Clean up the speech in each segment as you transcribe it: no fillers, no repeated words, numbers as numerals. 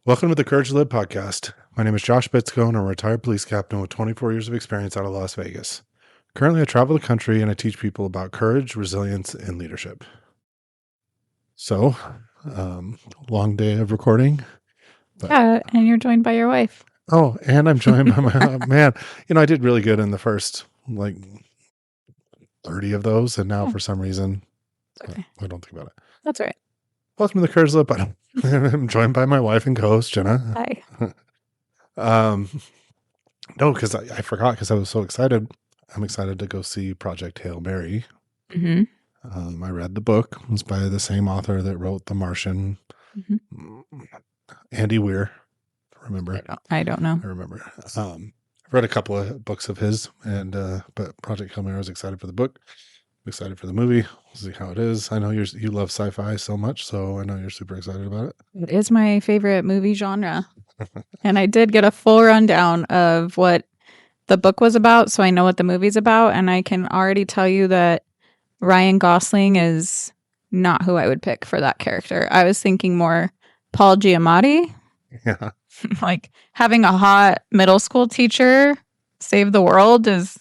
Welcome to the Courage to Live podcast. My name is Josh Bitsko, and I'm a retired police captain with 24 years of experience out of Las Vegas. Currently, I travel the country and I teach people about courage, resilience, and leadership. So, long day of recording. But... Yeah, and you're joined by your wife. Oh, and I'm joined by my man. I did really good in the first 30 of those, and now for some reason, okay. I don't think about it. That's all right. Welcome to the Courage to Live podcast. I'm joined by my wife and co-host, Jenna. Hi. No, because I forgot because I was so excited. I'm excited to go see Project Hail Mary. Mm-hmm. I read the book. It's by the same author that wrote The Martian. Mm-hmm. Andy Weir. Remember? I don't know. I remember. I've read a couple of books of his, but Project Hail Mary, I was excited for the book. I'm excited for the movie. We'll see how it is. I know you love sci-fi so much, so I know you're super excited about it. It is my favorite movie genre. And I did get a full rundown of what the book was about, so I know what the movie's about, and I can already tell you that Ryan Gosling is not who I would pick for that character. I was thinking more Paul Giamatti. Yeah. Like having a hot middle school teacher save the world is...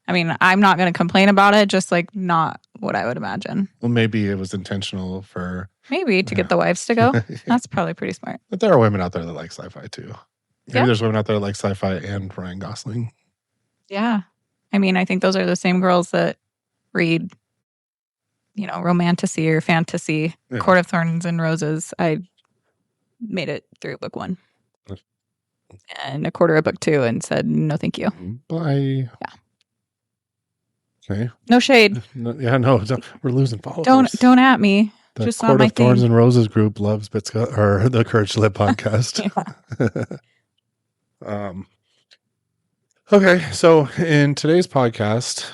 I mean, I'm not going to complain about it, just not what I would imagine. Well, maybe it was intentional for... Maybe to get the wives to go. That's probably pretty smart. But there are women out there that like sci-fi too. Maybe there's women out there that like sci-fi and Ryan Gosling. Yeah. I mean, I think those are the same girls that read, romantasy or fantasy, Court of Thorns and Roses. I made it through book 1. And a quarter of book 2 and said, no, thank you. Bye. Yeah. Okay. No shade. No, we're losing followers. Don't at me. The Just Court of Thorns and Roses group loves Bitska or the Courage to Live podcast. Okay, so in today's podcast,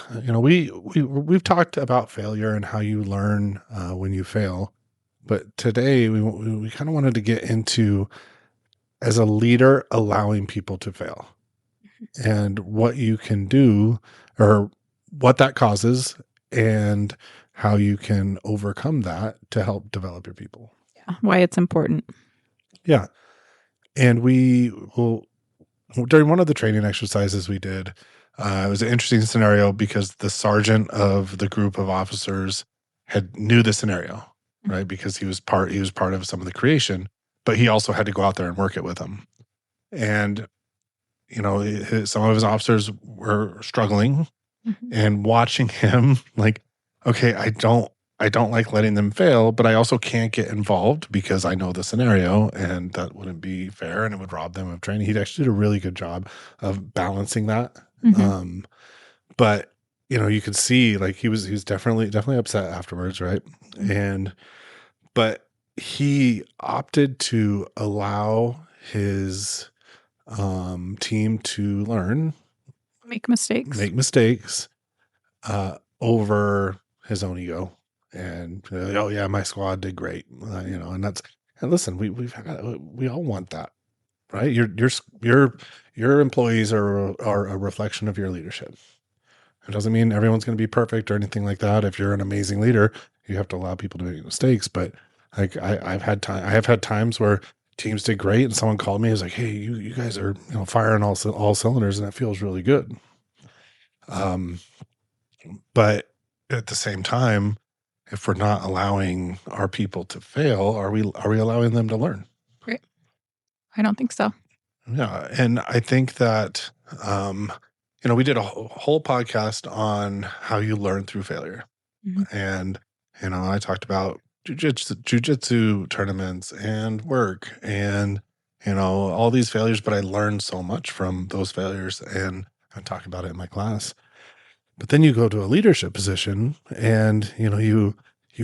we've talked about failure and how you learn when you fail, but today we kind of wanted to get into, as a leader, allowing people to fail and what you can do or what that causes and how you can overcome that to help develop your people. Yeah, why it's important. Yeah. And we will, during one of the training exercises we did, it was an interesting scenario because the sergeant of the group of officers knew the scenario, right? Because he was part of some of the creation, but he also had to go out there and work it with them. And, some of his officers were struggling. And watching him okay, I don't like letting them fail, but I also can't get involved because I know the scenario and that wouldn't be fair and it would rob them of training. He actually did a really good job of balancing that. But you could see he was definitely upset afterwards, right? But he opted to allow his team to learn. Make mistakes over his own ego and oh yeah, my squad did great, and listen, we all want that, right? Your employees are a reflection of your leadership. It doesn't mean everyone's going to be perfect or anything like that. If you're an amazing leader, you have to allow people to make mistakes. But I have had times where teams did great and someone called me and was like, hey, you guys are firing all cylinders and that feels really good. But at the same time, if we're not allowing our people to fail, are we allowing them to learn? Right. I don't think so. Yeah. And I think that, we did a whole podcast on how you learn through failure. And, I talked about jujitsu tournaments and work and, all these failures, but I learned so much from those failures and I talk about it in my class. But then you go to a leadership position and, you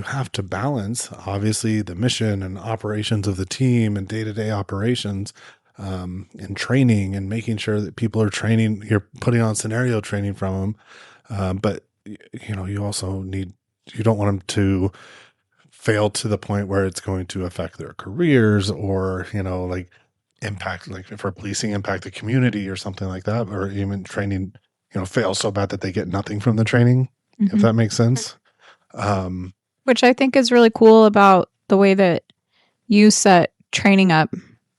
have to balance obviously the mission and operations of the team and day-to-day operations, and training and making sure that people are training, you're putting on scenario training from them. But you also you don't want them to fail to the point where it's going to affect their careers or, impact, for policing, impact the community or something like that, or even training, fail so bad that they get nothing from the training, if that makes sense. Which I think is really cool about the way that you set training up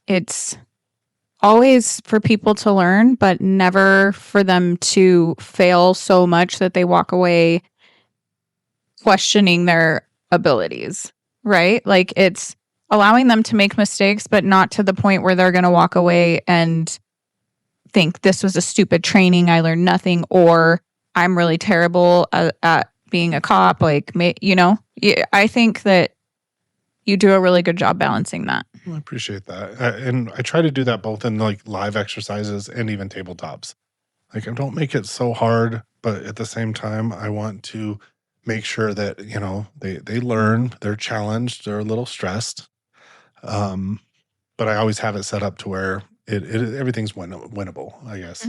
it's always for people to learn, but never for them to fail so much that they walk away questioning their abilities, right? Like it's allowing them to make mistakes, but not to the point where they're going to walk away and think this was a stupid training. I learned nothing, or I'm really terrible at being a cop. Like, I think that you do a really good job balancing that. I appreciate that. And I try to do that both in like live exercises and even tabletops. Like I don't make it so hard, but at the same time, I want to make sure that, they learn, they're challenged, they're a little stressed. Um, but I always have it set up to where everything's winnable, I guess.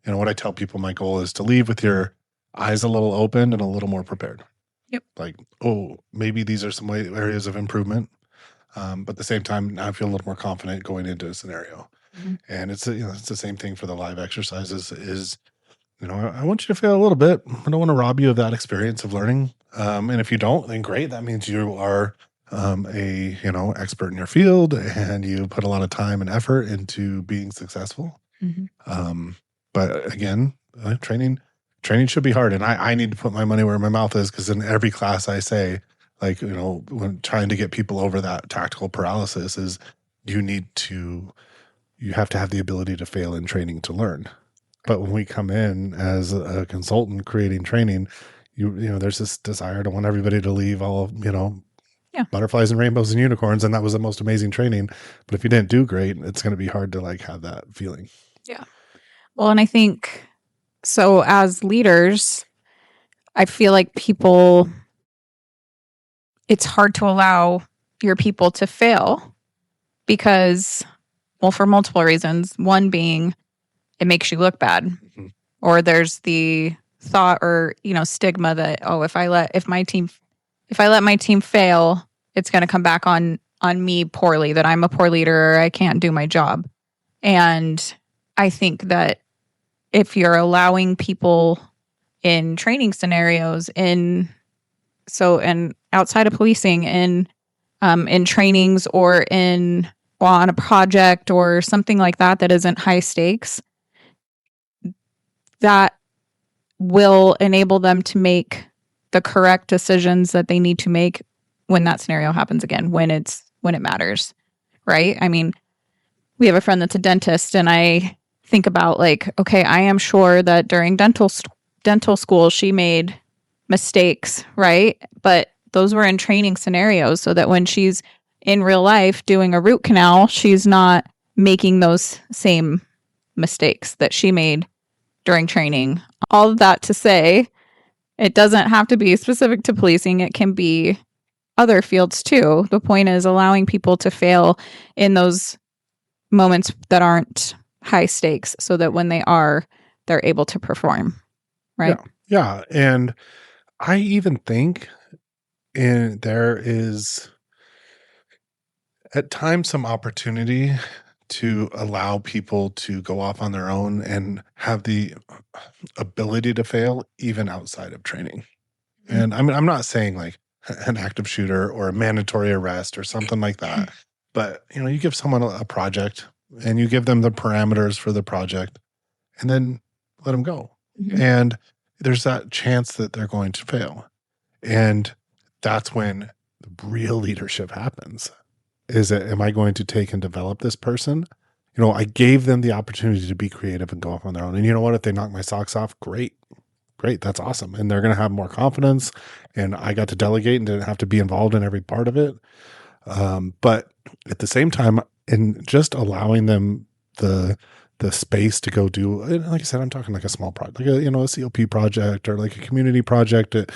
What I tell people, my goal is to leave with your eyes a little open and a little more prepared. Yep. Like, oh, maybe these are some areas of improvement. But at the same time, I feel a little more confident going into a scenario. And it's the same thing for the live exercises is, I want you to fail a little bit. I don't want to rob you of that experience of learning. And if you don't, then great. That means you are expert in your field and you put a lot of time and effort into being successful. But again, training should be hard. And I need to put my money where my mouth is, because in every class I say, like, when trying to get people over that tactical paralysis is you have to have the ability to fail in training to learn. But when we come in as a consultant creating training, there's this desire to want everybody to leave all, butterflies and rainbows and unicorns. And that was the most amazing training. But if you didn't do great, it's going to be hard to like have that feeling. Yeah. Well, and I think so as leaders, I feel like it's hard to allow your people to fail because, well, for multiple reasons. One being it makes you look bad, or there's the thought or stigma that if I let my team fail, it's going to come back on me poorly, that I'm a poor leader or I can't do my job. And I think that if you're allowing people in training scenarios, and outside of policing, in trainings or on a project or something like that isn't high stakes, that will enable them to make the correct decisions that they need to make when that scenario happens again, when it matters, right? I mean, we have a friend that's a dentist, and I think about like, okay, I am sure that during dental school she made mistakes, right? But those were in training scenarios, so that when she's in real life doing a root canal, she's not making those same mistakes that she made during training. All of that to say, it doesn't have to be specific to policing. It can be other fields too. The point is allowing people to fail in those moments that aren't high stakes, so that when they are, they're able to perform. Right? Yeah. And I even think there is at times some opportunity to allow people to go off on their own and have the ability to fail even outside of training. And I'm not saying like an active shooter or a mandatory arrest or something like that, but you give someone a project and you give them the parameters for the project and then let them go. And there's that chance that they're going to fail. And that's when real leadership happens. Am I going to take and develop this person? I gave them the opportunity to be creative and go off on their own. And you know what? If they knock my socks off, great. That's awesome. And they're going to have more confidence. And I got to delegate and didn't have to be involved in every part of it. But at the same time, in just allowing them the space to go do, like I said, I'm talking like a small project, like a COP project or like a community project that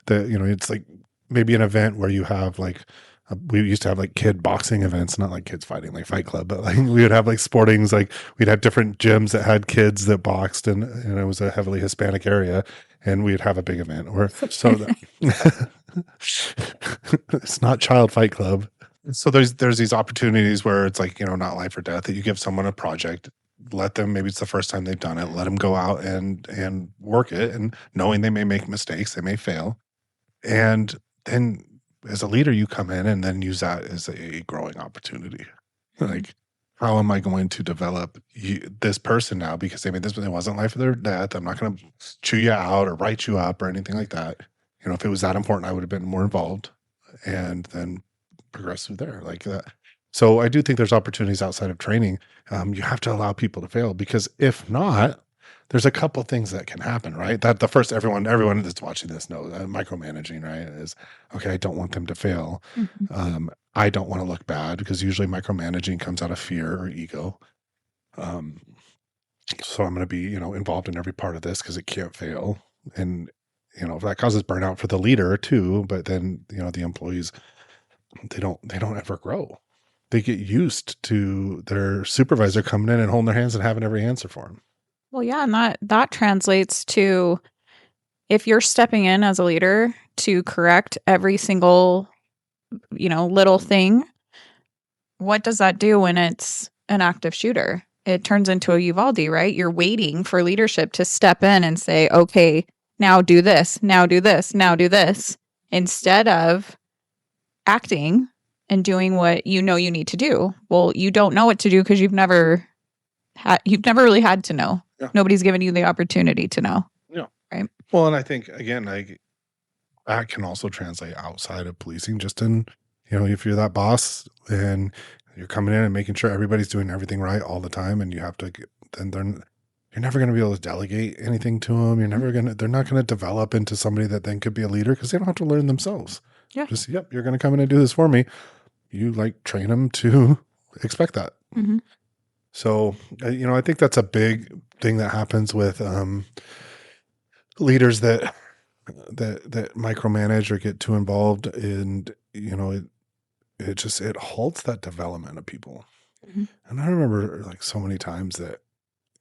it's like maybe an event where you have like, we used to have like kid boxing events, not like kids fighting like Fight Club, but like we would have like sportings, like we'd have different gyms that had kids that boxed, and it was a heavily Hispanic area, and we'd have a big event. Or so that, it's not Child Fight Club. So there's these opportunities where it's like, not life or death, that you give someone a project, let them, maybe it's the first time they've done it, let them go out and work it, and knowing they may make mistakes, they may fail. And then as a leader, you come in and then use that as a growing opportunity. Like, how am I going to develop this person now? Because they made this, but it wasn't life or their death. I'm not going to chew you out or write you up or anything like that. You know, if it was that important, I would have been more involved and then progress through there like that. So I do think there's opportunities outside of training. You have to allow people to fail, because if not, there's a couple things that can happen, right? That the first, everyone that's watching this knows micromanaging, right? Is okay. I don't want them to fail. I don't want to look bad, because usually micromanaging comes out of fear or ego. So I'm going to be, involved in every part of this because it can't fail. And, if that causes burnout for the leader too, but then, the employees, they don't ever grow. They get used to their supervisor coming in and holding their hands and having every answer for them. Well, yeah, and that translates to, if you're stepping in as a leader to correct every single, little thing, what does that do when it's an active shooter? It turns into a Uvalde, right? You're waiting for leadership to step in and say, okay, now do this, now do this, now do this, instead of acting and doing what you know you need to do. Well, you don't know what to do because you've never really had to know. Yeah. Nobody's given you the opportunity to know. Yeah. Right. Well, and I think, again, that can also translate outside of policing, just in, if you're that boss and you're coming in and making sure everybody's doing everything right all the time, and you have to you're never going to be able to delegate anything to them. They're not going to develop into somebody that then could be a leader, because they don't have to learn themselves. Yeah. Just, you're going to come in and do this for me. You train them to expect that. Mm-hmm. So, I think that's a big thing that happens with leaders that micromanage or get too involved, and it halts that development of people. Mm-hmm. And I remember so many times that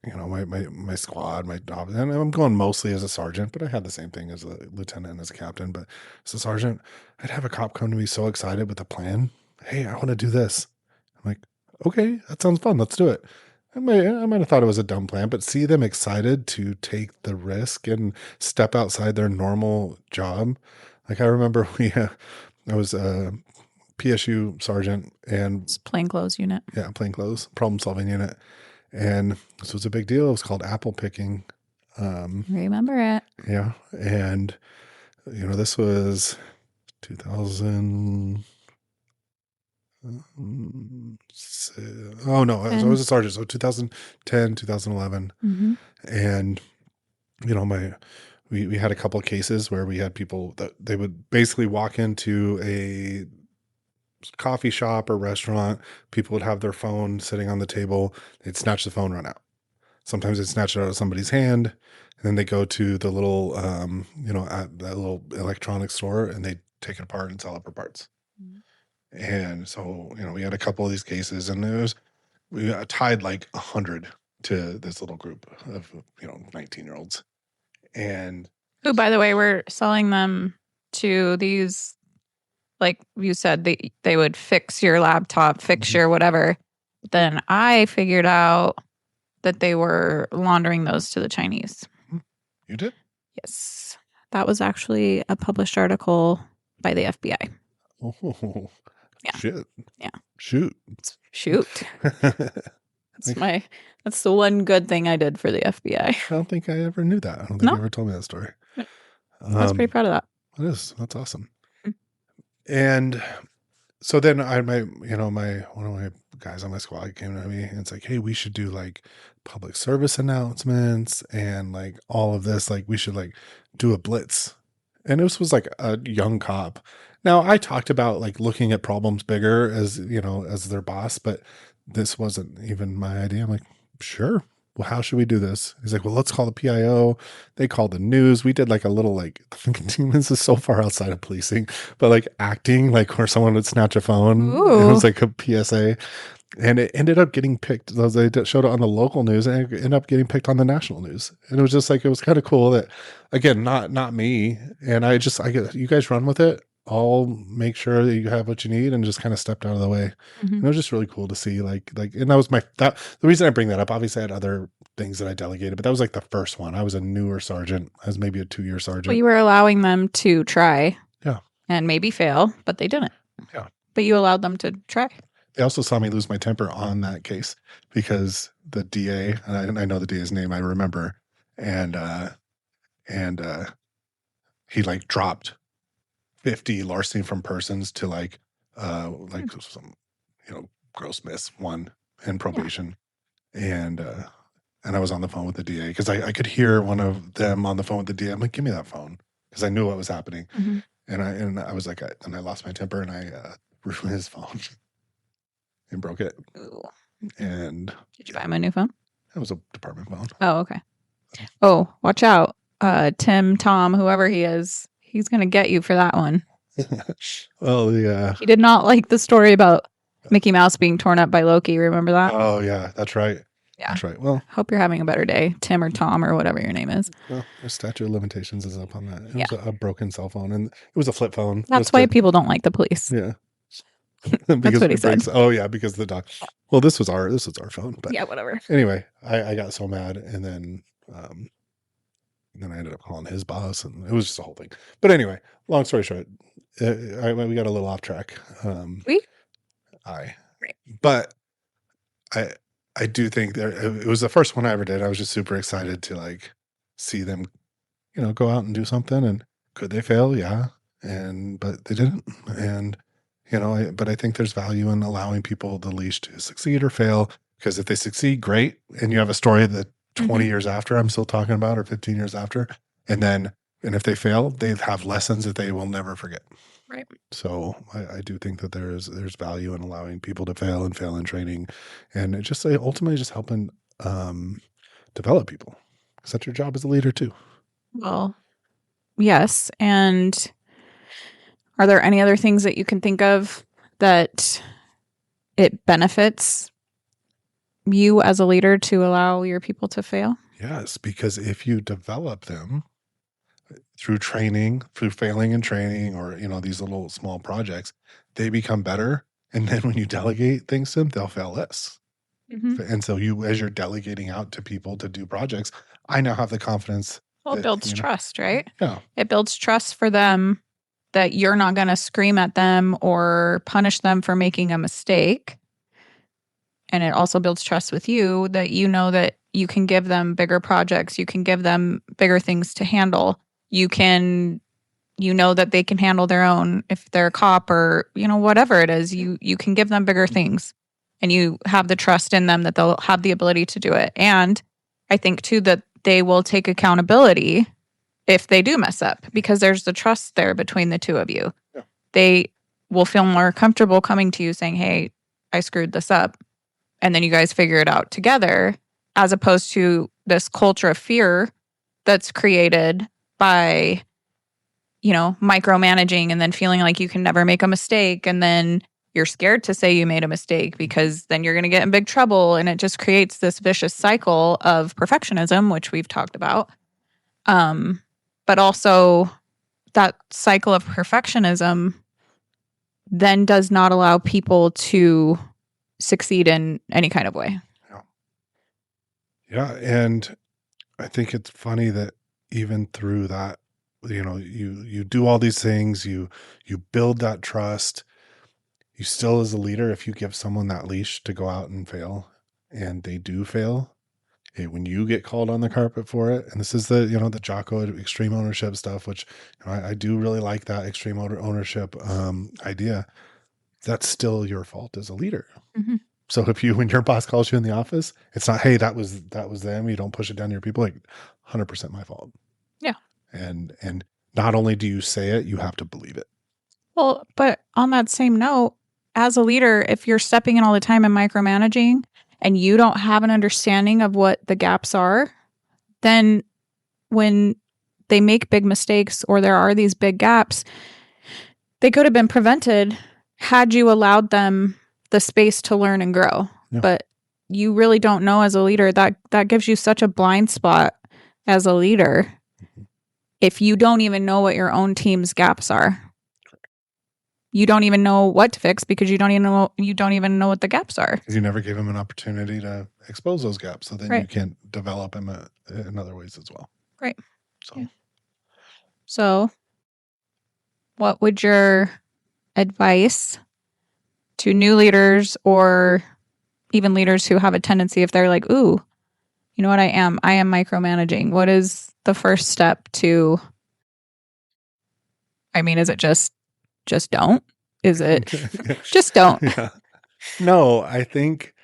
my squad, my job, and I'm going mostly as a sergeant, but I had the same thing as a lieutenant and as a captain. But as a sergeant, I'd have a cop come to me so excited with a plan. Hey, I want to do this. I'm like, okay, that sounds fun. Let's do it. I might have thought it was a dumb plan, but see them excited to take the risk and step outside their normal job. Like, I remember I was a PSU sergeant, and it's plainclothes unit. Yeah, plainclothes problem solving unit. And this was a big deal. It was called apple picking. Remember it. Yeah. And, this was 2000. Oh, no, I was a sergeant. So 2010, 2011. Mm-hmm. And, we had a couple of cases where we had people that they would basically walk into a coffee shop or restaurant. People would have their phone sitting on the table. They'd snatch the phone, run out. Sometimes they'd snatch it out of somebody's hand, and then they go to the little, at that little electronics store, and they take it apart and sell it for parts. Mm-hmm. And so, we had a couple of these cases, and we tied 100 to this little group of 19-year-olds, and who, by the way, were selling them to these. Like you said, they would fix your laptop, fix your whatever. Then I figured out that they were laundering those to the Chinese. You did? Yes. That was actually a published article by the FBI. Oh, yeah. Shit. Yeah. Shoot. That's the one good thing I did for the FBI. I don't think I ever knew that. I don't think you ever told me that story. I was pretty proud of that. It is. That's awesome. And so then one of my guys on my squad came to me and it's like, hey, we should do public service announcements and all of this. We should do a blitz. And this was a young cop. Now, I talked about looking at problems bigger as their boss, but this wasn't even my idea. I'm like, sure. Well, how should we do this? He's like, well, let's call the PIO. They called the news. We did a little this is so far outside of policing, but acting where someone would snatch a phone. Ooh. It was a PSA, and it ended up getting picked. They showed it on the local news, and it ended up getting picked on the national news. And it was just it was kind of cool that, again, not me. And I get, you guys run with it. I'll make sure that you have what you need, and just kind of stepped out of the way. Mm-hmm. And it was just really cool to see and that was the reason I bring that up. Obviously I had other things that I delegated, but that was the first one. I was a newer sergeant. I was maybe a 2-year sergeant. Well, you were allowing them to try. Yeah. And maybe fail, but they didn't. Yeah. But you allowed them to try. They also saw me lose my temper on that case because the DA, and I know the DA's name, I remember, and he like dropped 50 larceny from persons to like some, gross miss one in probation. And I was on the phone with the DA because I could hear one of them on the phone with the DA. I'm like, give me that phone, because I knew what was happening. Mhm. And I was like, and I lost my temper and I ruined his phone and broke it. Ooh. And Did you buy him a new phone? it was a department phone. Oh, okay. Oh, watch out. Tim, Tom, whoever he is, he's going to get you for that one. Well, He did not like the story about Mickey Mouse being torn up by Loki. Remember that? Oh, yeah, that's right. Yeah. That's right. Well, hope you're having a better day, Tim or Tom or whatever your name is. Well, the statute of limitations is up on that. It was a broken cell phone, and it was a flip phone. That's why people don't like the police. Yeah. That's what he said. Oh yeah, because the doc. Well, this was our phone, but yeah, whatever. Anyway, I got so mad, and then I ended up calling his boss, and it was just a whole thing. But anyway, long story short, we got a little off track. But I do think it was the first one I ever did. I was just super excited to like see them, go out and do something. And could they fail? Yeah. But they didn't. And, but I think there's value in allowing people the leash to succeed or fail, because if they succeed, great. And you have a story that 20 years after I'm still talking about, or 15 years after. And if they fail, they have lessons that they will never forget. Right. So I do think that there's value in allowing people to fail in training, and it just ultimately just helping develop people. Because that's your job as a leader too. Well, yes. And are there any other things that you can think of that it benefits you as a leader to allow your people to fail? Yes, because if you develop them through training, through failing in training, or these little small projects, they become better. And then when you delegate things to them, they'll fail less. And so as you're delegating out to people to do projects, I now have the confidence. Well, it builds trust, right? Yeah. It builds trust for them that you're not going to scream at them or punish them for making a mistake. And it also builds trust with you that you know that you can give them bigger projects. You can give them bigger things to handle. You know that they can handle their own if they're a cop or, whatever it is. You can give them bigger things, and you have the trust in them that they'll have the ability to do it. And I think too that they will take accountability if they do mess up, because there's the trust there between the two of you. Yeah. They will feel more comfortable coming to you saying, hey, I screwed this up. And then you guys figure it out together, as opposed to this culture of fear that's created by, micromanaging, and then feeling like you can never make a mistake. And then you're scared to say you made a mistake because then you're going to get in big trouble. And it just creates this vicious cycle of perfectionism, which we've talked about. But also that cycle of perfectionism then does not allow people to succeed in any kind of way. Yeah. And I think it's funny that even through that, you do all these things, you build that trust. You still, as a leader, if you give someone that leash to go out and fail, and they do fail, when you get called on the carpet for it, and this is the the Jocko extreme ownership stuff, which I do really like that extreme ownership idea. That's still your fault as a leader. Mm-hmm. So when your boss calls you in the office, it's not, hey, that was them. You don't push it down to your people. Like 100% my fault. Yeah. And not only do you say it, you have to believe it. Well, but on that same note, as a leader, if you're stepping in all the time and micromanaging, and you don't have an understanding of what the gaps are, then when they make big mistakes or there are these big gaps, they could have been prevented had you allowed them the space to learn and grow. Yeah. But you really don't know as a leader. That gives you such a blind spot as a leader if you don't even know what your own team's gaps are. You don't even know what to fix because you don't even know what the gaps are. Because you never gave them an opportunity to expose those gaps, so then you can't develop them in other ways as well. Right. So what would your advice to new leaders or even leaders who have a tendency, if they're like, ooh, you know what, I am micromanaging. What is the first step to, I mean, is it just don't? Is it just don't? Yeah. No, I think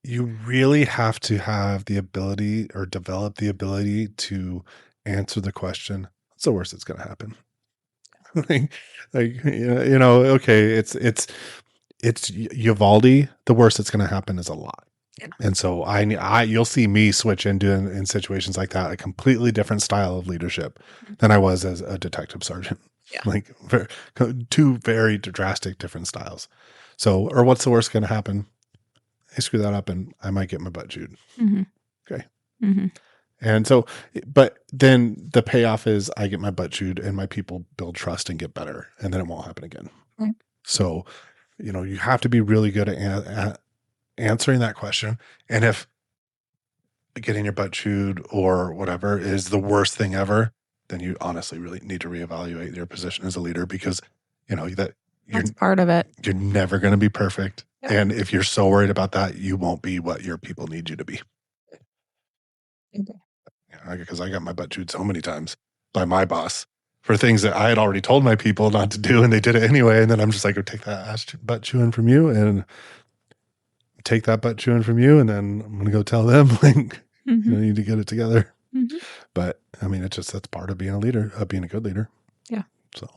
you really have to have the ability or develop the ability to answer the question, what's the worst that's going to happen? like, okay, it's Uvalde. The worst that's going to happen is a lot. Yeah. And so you'll see me switch into in situations like that, a completely different style of leadership than I was as a detective sergeant. Yeah. Like two very drastic different styles. So, or what's the worst going to happen? I screw that up and I might get my butt chewed. Mm-hmm. Okay. Mm-hmm. And so, but then the payoff is I get my butt chewed and my people build trust and get better, and then it won't happen again. Right. So, you have to be really good at answering that question. And if getting your butt chewed or whatever is the worst thing ever, then you honestly really need to reevaluate your position as a leader, because That's part of it. You're never going to be perfect. Yep. And if you're so worried about that, you won't be what your people need you to be. Okay. Because I got my butt chewed so many times by my boss for things that I had already told my people not to do, and they did it anyway. And then I'm just like, take that butt chewing from you, and take that butt chewing from you, and then I'm going to go tell them, like, you need to get it together. Mm-hmm. But I mean, that's part of being a leader, being a good leader. Yeah. So,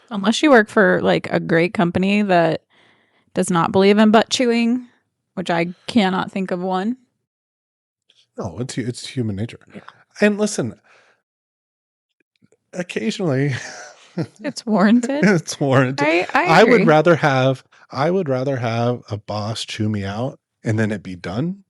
unless you work for like a great company that does not believe in butt chewing, which I cannot think of one. No, it's human nature. Yeah. And listen, occasionally it's warranted. It's warranted. I agree. I would rather have a boss chew me out and then it be done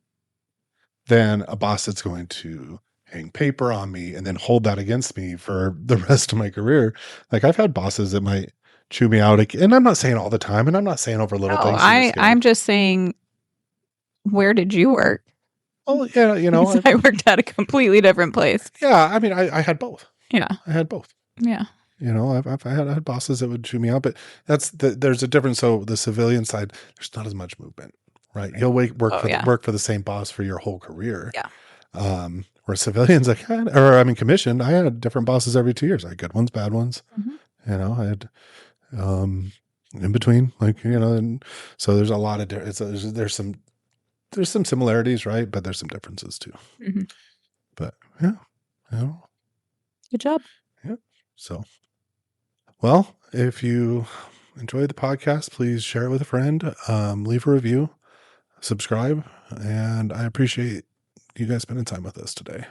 than a boss that's going to hang paper on me and then hold that against me for the rest of my career. Like, I've had bosses that might chew me out, and I'm not saying all the time, and I'm not saying over little things. I'm just saying, where did you work? Oh, yeah, I worked at a completely different place. Yeah, I mean, I had both. Yeah, I had both. Yeah. I've had bosses that would chew me out, but there's a difference. So the civilian side, there's not as much movement, right? You'll work for the same boss for your whole career. Yeah. Where civilians, commissioned, I had different bosses every 2 years. I had good ones, bad ones. Mm-hmm. I had in between, and so there's a lot of there's some similarities, right? But there's some differences too. Mm-hmm. But yeah, good job. Yeah. So, well, if you enjoyed the podcast, please share it with a friend, leave a review, subscribe, and I appreciate you guys spending time with us today.